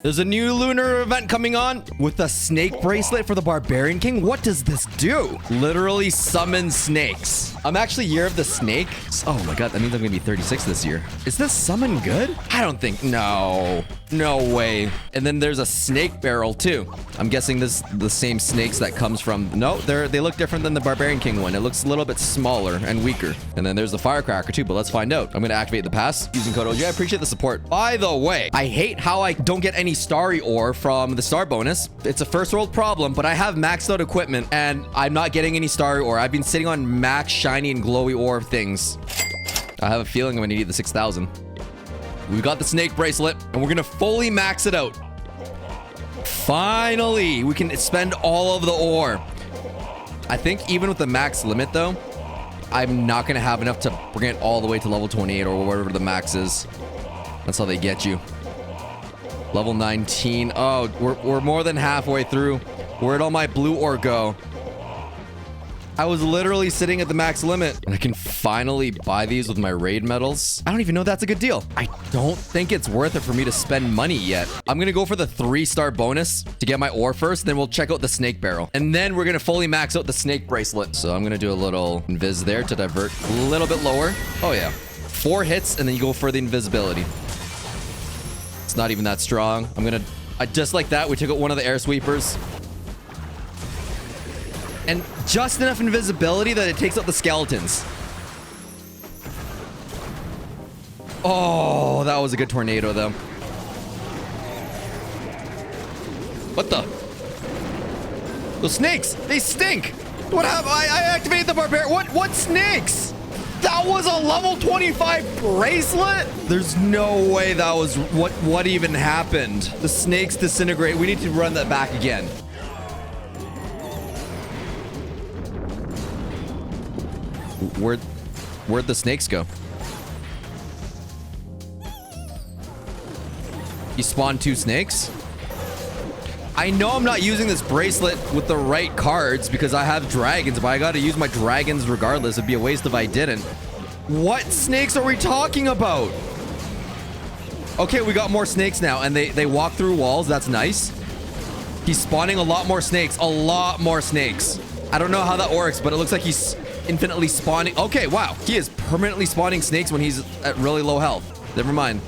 There's a new Lunar event coming on with a snake bracelet for the Barbarian King. What does this do? Literally summon snakes. I'm actually year of the snake. Oh my god, that means I'm gonna be 36 this year. Is this summon good? I don't think. No way. And then there's a snake barrel too. I'm guessing this the same snakes that comes from. No, they look different than the Barbarian King one. It looks a little bit smaller and weaker. And then there's the firecracker too, but let's find out. I'm gonna activate the pass using code OG. I appreciate the support. By the way, I hate how I don't get any starry ore from the star bonus. It's a first world problem, but I have maxed out equipment and I'm not getting any starry ore. I've been sitting on max shiny and glowy ore things. I have a feeling I'm gonna need the 6,000. We've got the snake bracelet and we're gonna fully max it out. Finally, we can spend all of the ore. I think even with the max limit though, I'm not gonna have enough to bring it all the way to level 28 or whatever the max is. That's how they get you. Level 19. Oh, we're more than halfway through. Where'd all my blue ore go? I was literally sitting at the max limit and I can finally buy these with my raid medals. I don't even know that's a good deal. I don't think it's worth it for me to spend money yet. I'm gonna go for the 3-star bonus to get my ore first, then we'll check out the snake barrel. And then we're gonna fully max out the snake bracelet. So I'm gonna do a little invis there to divert a little bit lower. Oh yeah. 4 hits and then you go for the invisibility. It's not even that strong. Just like that, we took out one of the air sweepers. And just enough invisibility that it takes out the skeletons. Oh, that was a good tornado, though. What the? Those snakes, they stink. What happened? I activated the barbarian. What snakes? That was a level 25 bracelet? There's no way that was what even happened. The snakes disintegrate. We need to run that back again. Where'd the snakes go? You spawned 2 snakes? I know I'm not using this bracelet with the right cards because I have dragons, but I gotta use my dragons regardless. It'd be a waste if I didn't. What snakes are we talking about? Okay, we got more snakes now, and they walk through walls. That's nice. He's spawning a lot more snakes. A lot more snakes. I don't know how that works, but it looks like he's infinitely spawning. Okay, wow. He is permanently spawning snakes when he's at really low health. Never mind.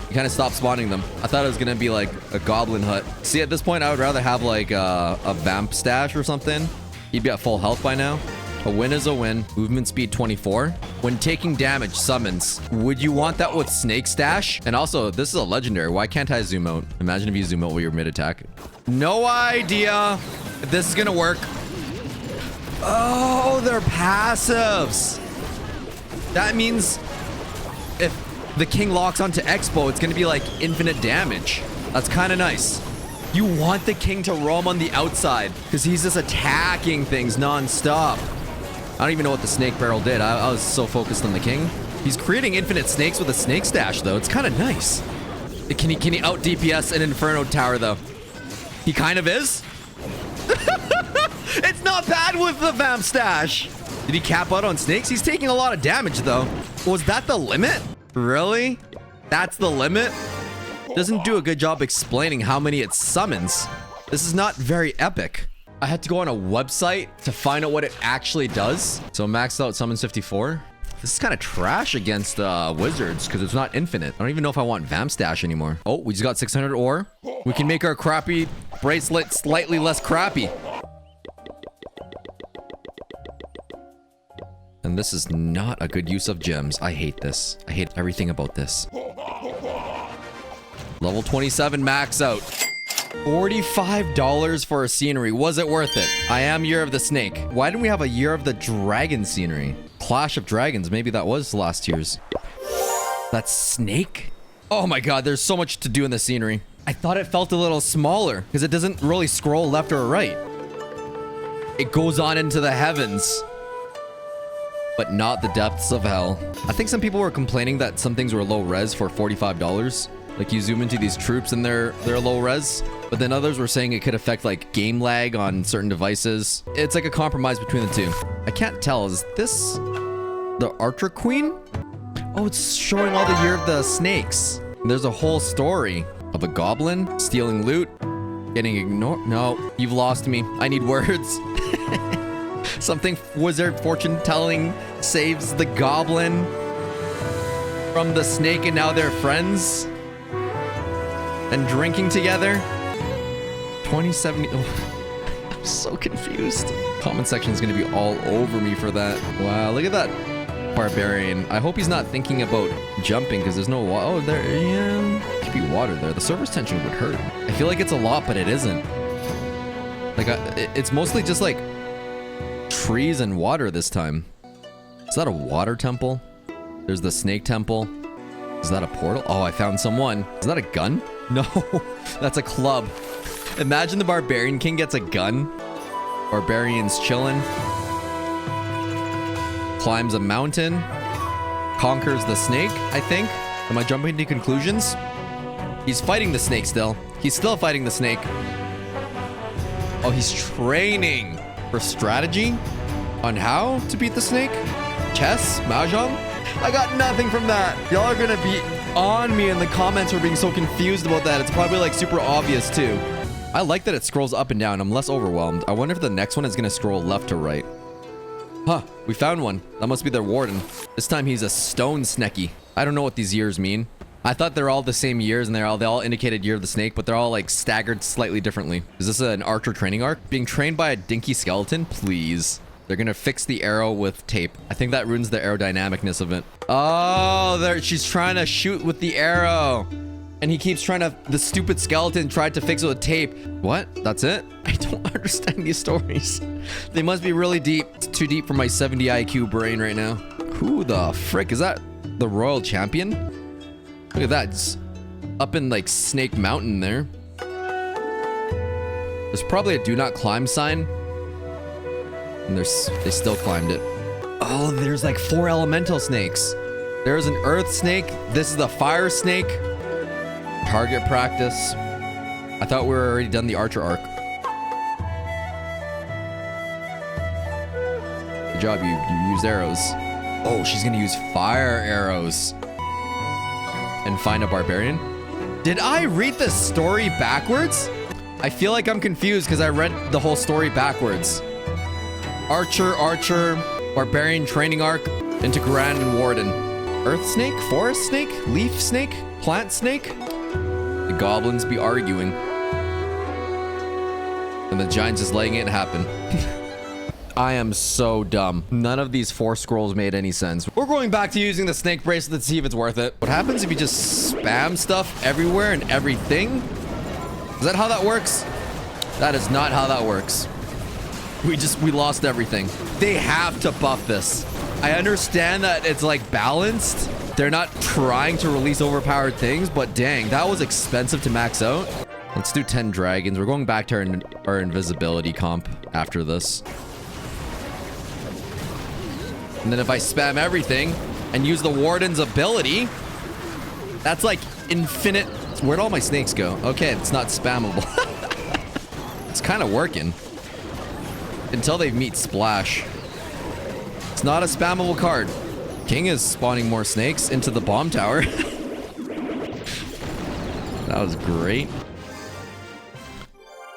He kind of stopped spawning them. I thought it was gonna be like a goblin hut. See, at this point, I would rather have like a vamp stash or something. He'd be at full health by now. A win is a win. Movement speed 24. When taking damage, summons. Would you want that with snake stash? And also, this is a legendary. Why can't I zoom out? Imagine if you zoom out while you're mid-attack. No idea if this is gonna work. Oh, they're passives. That means if the king locks onto Expo, it's going to be like infinite damage. That's kind of nice. You want the king to roam on the outside because he's just attacking things non-stop. I don't even know what the snake barrel did. I was so focused on the king. He's creating infinite snakes with a snake stash, though. It's kind of nice. Can he out DPS an Inferno Tower, though? He kind of is. It's not bad with the Vamp stash. Did he cap out on snakes? He's taking a lot of damage, though. Was that the limit? Really? That's the limit? Doesn't do a good job explaining how many it summons. This is not very epic. I had to go on a website to find out what it actually does. So maxed out summons 54. This is kind of trash against wizards because it's not infinite. I don't even know if I want Vamp stash anymore. Oh, we just got 600 ore. We can make our crappy bracelet slightly less crappy. And this is not a good use of gems. I hate this. I hate everything about this. Level 27 max out. $45 for a scenery. Was it worth it? I am Year of the Snake. Why didn't we have a Year of the Dragon scenery? Clash of Dragons. Maybe that was last year's. That's snake? Oh my god, there's so much to do in the scenery. I thought it felt a little smaller because it doesn't really scroll left or right. It goes on into the heavens. But not the depths of hell. I think some people were complaining that some things were low res for $45. Like you zoom into these troops and they're low res. But then others were saying it could affect like game lag on certain devices. It's like a compromise between the two. I can't tell. Is this the Archer Queen? Oh, it's showing all the Year of the Snakes. There's a whole story. of a goblin stealing loot, getting ignored. No, you've lost me. I need words. Something wizard fortune telling saves the goblin from the snake, and now they're friends and drinking together. 2070. Oh, I'm so confused. Comment section is going to be all over me for that. Wow, look at that barbarian. I hope he's not thinking about jumping because there's no water. Oh, there, yeah, could be water there. The surface tension would hurt. I feel like it's a lot, but it isn't. Like, it's mostly just like trees and water this time. Is that a water temple? There's the snake temple. Is that a portal? Oh, I found someone. Is that a gun? No, that's a club. Imagine the barbarian king gets a gun. Barbarian's chilling. Climbs a mountain. Conquers the snake, I think. Am I jumping to conclusions? He's fighting the snake still. He's still fighting the snake. Oh, he's training for strategy on how to beat the snake? Chess? Mahjong? I got nothing from that. Y'all are gonna be on me in the comments for being so confused about that. It's probably like super obvious too. I like that it scrolls up and down. I'm less overwhelmed. I wonder if the next one is gonna scroll left to right. Huh, we found one. That must be their warden. This time he's a stone snecky. I don't know what these years mean. I thought they're all the same years and they all indicated year of the snake, but they're all like staggered slightly differently. Is this an archer training arc? Being trained by a dinky skeleton? Please. They're gonna fix the arrow with tape. I think that ruins the aerodynamicness of it. Oh, she's trying to shoot with the arrow. And he keeps trying to, the stupid skeleton tried to fix it with tape. What? That's it? I don't understand these stories. They must be really deep. It's too deep for my 70 IQ brain right now. Who the frick? Is that the royal champion? Look at that. It's up in like Snake Mountain there. There's probably a do not climb sign. And they still climbed it. Oh, there's like 4 elemental snakes. There's an earth snake. This is the fire snake. Target practice. I thought we were already done the archer arc. Good job, you used arrows. Oh, she's gonna use fire arrows. And find a barbarian. Did I read the story backwards? I feel like I'm confused because I read the whole story backwards. Archer, barbarian training arc, into Grand and Warden. Earth snake, forest snake, leaf snake, plant snake. The goblins be arguing. And the giants just letting it happen. I am so dumb. None of these 4 scrolls made any sense. We're going back to using the snake bracelet to see if it's worth it. What happens if you just spam stuff everywhere and everything? Is that how that works? That is not how that works. We lost everything. They have to buff this. I understand that it's like balanced. They're not trying to release overpowered things, but dang, that was expensive to max out. Let's do 10 dragons. We're going back to our invisibility comp after this. And then if I spam everything and use the warden's ability, that's like infinite. Where'd all my snakes go? Okay, it's not spammable. It's kind of working. Until they meet Splash. It's not a spammable card. King is spawning more snakes into the bomb tower. That was great.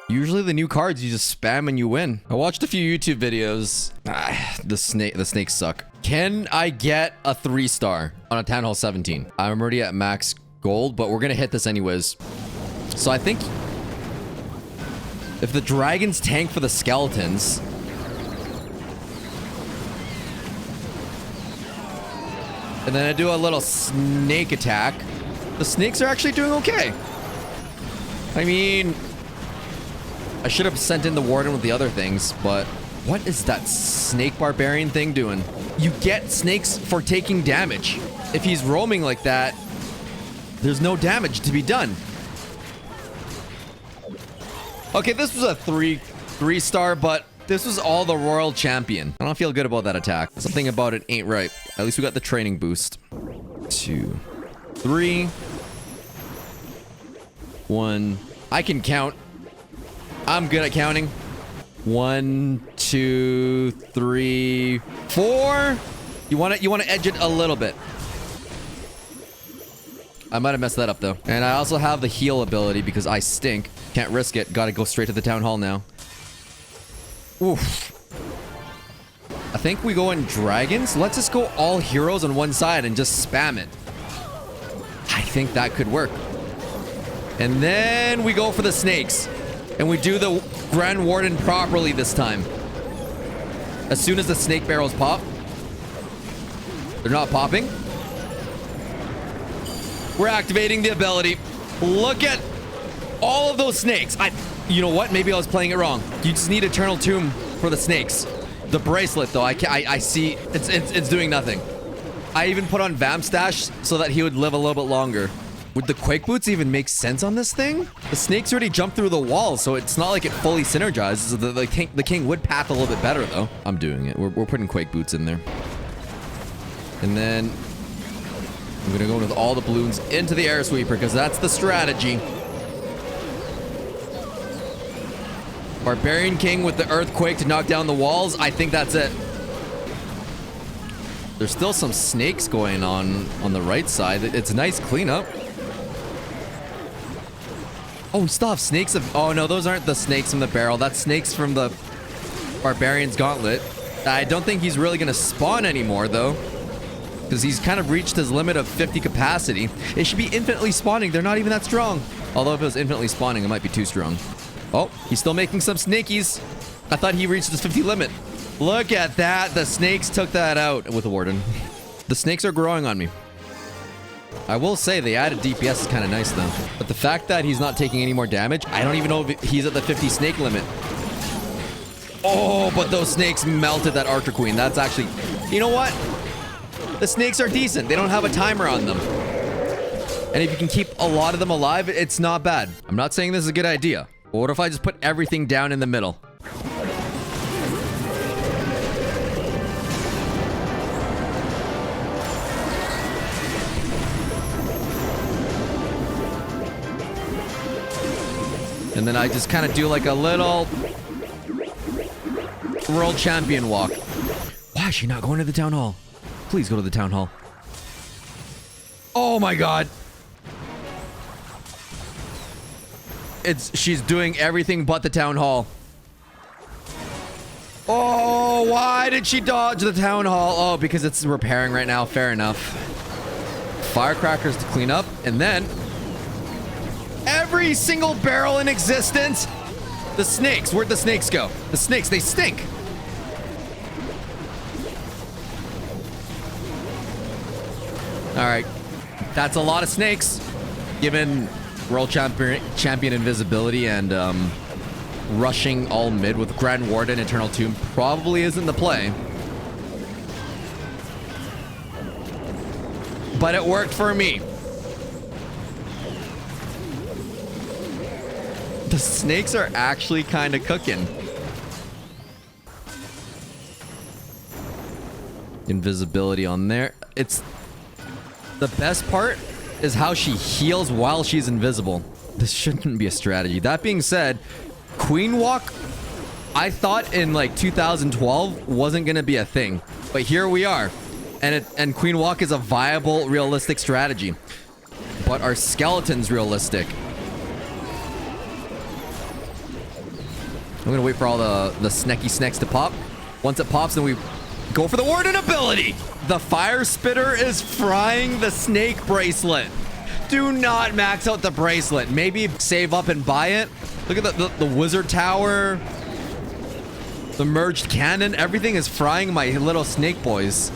Usually the new cards you just spam and you win. I watched a few YouTube videos. The snakes suck. Can I get a 3-star on a Town Hall 17? I'm already at max gold, but we're gonna hit this anyways. So I think if the dragons tank for the skeletons, and then I do a little snake attack, the snakes are actually doing okay. I mean, I should have sent in the warden with the other things, but what is that snake barbarian thing doing? You get snakes for taking damage. If he's roaming like that, there's no damage to be done. Okay, this was a 3-star, but this was all the royal champion. I don't feel good about that attack. Something about it ain't right. At least we got the training boost. 2, 3, 1. I can count. I'm good at counting. 1, 2, 3, 4. You want to edge it a little bit. I might have messed that up though. And I also have the heal ability because I stink. Can't risk it. Gotta go straight to the town hall now. Oof. I think we go in dragons. Let's just go all heroes on one side and just spam it. I think that could work. And then we go for the snakes. And we do the Grand Warden properly this time. As soon as the snake barrels pop. They're not popping. We're activating the ability. Look at all of those snakes. You know what? Maybe I was playing it wrong. You just need Eternal Tomb for the snakes. The bracelet, though, I see it's doing nothing. I even put on Vamp stash so that he would live a little bit longer. Would the Quake boots even make sense on this thing? The snakes already jumped through the wall, so it's not like it fully synergizes. The king would path a little bit better, though. I'm doing it. We're putting Quake boots in there. And then I'm gonna go with all the balloons into the air sweeper because that's the strategy. Barbarian King with the Earthquake to knock down the walls. I think that's it. There's still some snakes going on the right side. It's a nice cleanup. Oh, we still have snakes of... Oh, no, those aren't the snakes from the barrel. That's snakes from the Barbarian's Gauntlet. I don't think he's really going to spawn anymore, though. Because he's kind of reached his limit of 50 capacity. It should be infinitely spawning. They're not even that strong. Although if it was infinitely spawning, it might be too strong. Oh, he's still making some snakies. I thought he reached his 50 limit. Look at that. The snakes took that out with the Warden. The snakes are growing on me. I will say the added DPS is kind of nice, though. But the fact that he's not taking any more damage, I don't even know if he's at the 50 snake limit. Oh, but those snakes melted that Archer Queen. That's actually... You know what? The snakes are decent. They don't have a timer on them. And if you can keep a lot of them alive, it's not bad. I'm not saying this is a good idea. But what if I just put everything down in the middle? And then I just kind of do like a little world champion walk. Why is she not going to the town hall? Please go to the town hall. Oh my god. She's doing everything but the town hall. Oh, why did she dodge the town hall? Oh, because it's repairing right now. Fair enough. Firecrackers to clean up. And then every single barrel in existence. The snakes. Where'd the snakes go? The snakes, they stink. All right. That's a lot of snakes. Given World Champion invisibility and rushing all mid with Grand Warden, Eternal Tomb probably isn't the play. But it worked for me. The snakes are actually kind of cooking. Invisibility on there. It's the best part is how she heals while she's invisible. This shouldn't be a strategy. That being said, Queen Walk, I thought in like 2012 wasn't gonna be a thing, but here we are, and Queen Walk is a viable, realistic strategy. But are skeletons realistic? I'm gonna wait for all the snacky snacks to pop. Once it pops, then we go for the Warden ability. The Fire Spitter is frying the snake bracelet. Do not max out the bracelet. Maybe save up and buy it. Look at the wizard tower. The merged cannon. Everything is frying my little snake boys.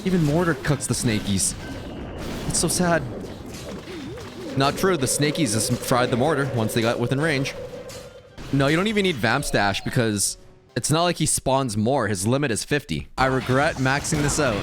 Even mortar cooks the snakies. It's so sad. Not true. The snakies just fried the mortar once they got within range. No, you don't even need Vamp stash because it's not like he spawns more. His limit is 50. I regret maxing this out.